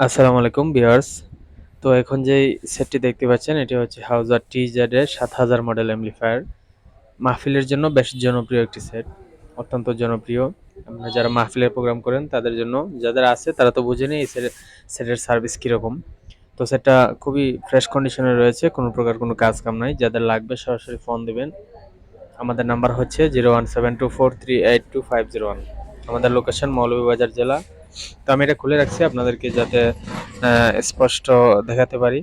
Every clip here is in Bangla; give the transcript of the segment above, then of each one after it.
আসসালামু আলাইকুম ভিউয়ার্স। তো এখন যেই সেটটি দেখতে পাচ্ছেন এটি হচ্ছে হাউজার টিজেড এর ৭০০০ মডেল অ্যামপ্লিফায়ার। মাহফিলের জন্য বেশ জনপ্রিয় একটি সেট, অত্যন্ত জনপ্রিয়। আপনারা যারা মাহফিলের প্রোগ্রাম করেন তাদের জন্য, যাদের আছে তারা তো বুঝেনি এই সেটের সার্ভিস কীরকম। তো সেটটা খুবই ফ্রেশ কন্ডিশনে রয়েছে, কোনো প্রকার কোনো কাজ কাম নাই। যাদের লাগবে সরাসরি ফোন দিবেন। আমাদের নাম্বার হচ্ছে 0172438250। আমাদের লোকেশন মৌলভীবাজার জেলা। তো আমি এটা খুলে রাখছি আপনাদেরকে যাতে স্পষ্ট দেখাতে পারি।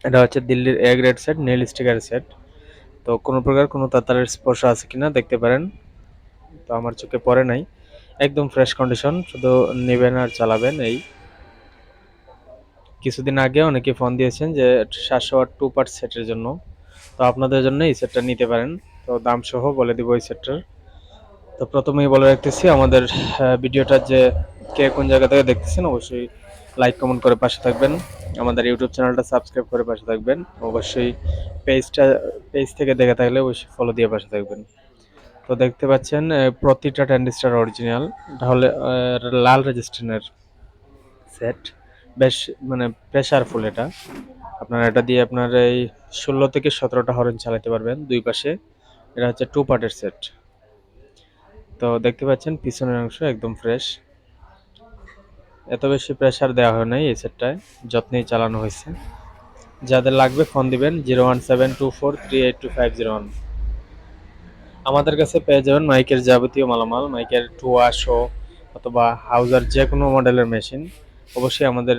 এটা হচ্ছে দিল্লির এ গ্রেড সেট, নীল স্টিকার সেট। তো কোনো প্রকার কোনো তাতারের স্পর্শ আছে কিনা দেখতে পারেন। তো আমার চোখে পড়ে নাই, একদম ফ্রেশ কন্ডিশন। শুধু নেবেন আর চালাবেন এই। কিছুদিন আগে অনেকে ফোন দিয়েছেন যে 700 ওয়াট 2 পার্ট সেটের জন্য। তো আপনাদের জন্য এই সেটটা নিতে পারেন। তো দাম সহ বলে দিব এই সেটটার। তো প্রথমেই বলে রাখতেছি আমাদের ভিডিওটা যে কে কোন জায়গা থেকে দেখতেছেন অবশ্যই লাইক কমেন্ট করে পাশে থাকবেন। আমাদের ইউটিউব চ্যানেলটা সাবস্ক্রাইব করে পাশে থাকবেন। অবশ্যই পেজটা পেজ থেকে দেখে থাকলে অবশ্যই ফলো দিয়ে পাশে থাকবেন। তো দেখতে পাচ্ছেন প্রতিটা ট্যান্ডিস্টার অরিজিনাল। এটা হলে লাল রেজিস্ট্রেশনের সেট। বেশ মানে প্রেশারফুল এটা। আপনারা এটা দিয়ে আপনার এই 16 থেকে 17টা হর্ন চালাতে পারবেন দুই পাশে। এটা হচ্ছে 2 পার্টের সেট। তো দেখতে পাচ্ছেন পিছনের অংশ একদম ফ্রেশ। এত বেশি প্রেসার দেওয়া হয় নাই এই সেটটায়, যত্নেই চালানো হয়েছে। যাদের লাগবে ফোন দিবেন 0172438250। আমাদের কাছে পেয়ে যাবেন মাইকের যাবতীয় মালামাল, মাইকের টুয়া শো অথবা হাউজার যে কোনো মডেলের মেশিন। অবশ্যই আমাদের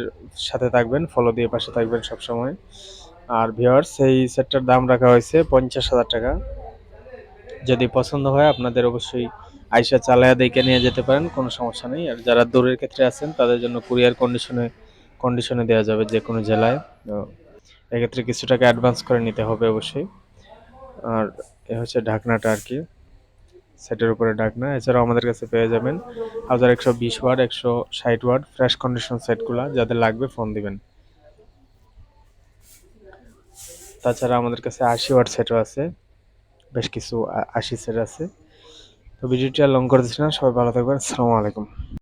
সাথে থাকবেন, ফলো দিয়ে পাশে থাকবেন সবসময়। আর ভিউয়ার্স, এই সেটটার দাম রাখা হয়েছে 50,000 টাকা। যদি পছন্দ হয় আপনাদের অবশ্যই আইসা চালায়া দেখে নিয়ে যেতে পারেন, কোনো সমস্যা নেই। আর যারা দূরের ক্ষেত্রে আছেন তাদের জন্য কুরিয়ার কন্ডিশনে দেওয়া যাবে যে কোনো জেলায়। তো এক্ষেত্রে কিছু টাকা অ্যাডভান্স করে নিতে হবে অবশ্যই। আর এ হচ্ছে ঢাকনাটা আর কি, সেটের উপরে ঢাকনা। এছাড়াও আমাদের কাছে পেয়ে যাবেন 1120 ওয়াট 160 ওয়াট ফ্রেশ কন্ডিশন সেটগুলা। যাদের লাগবে ফোন দিবেন। তাছাড়া আমাদের কাছে 80 ওয়াট সেটও আছে, বেশ কিছু 80 সেট আছে। তো ভিডিওটি আর লং করতেছি না, সবাই ভালো থাকবেন। আসসালামু আলাইকুম।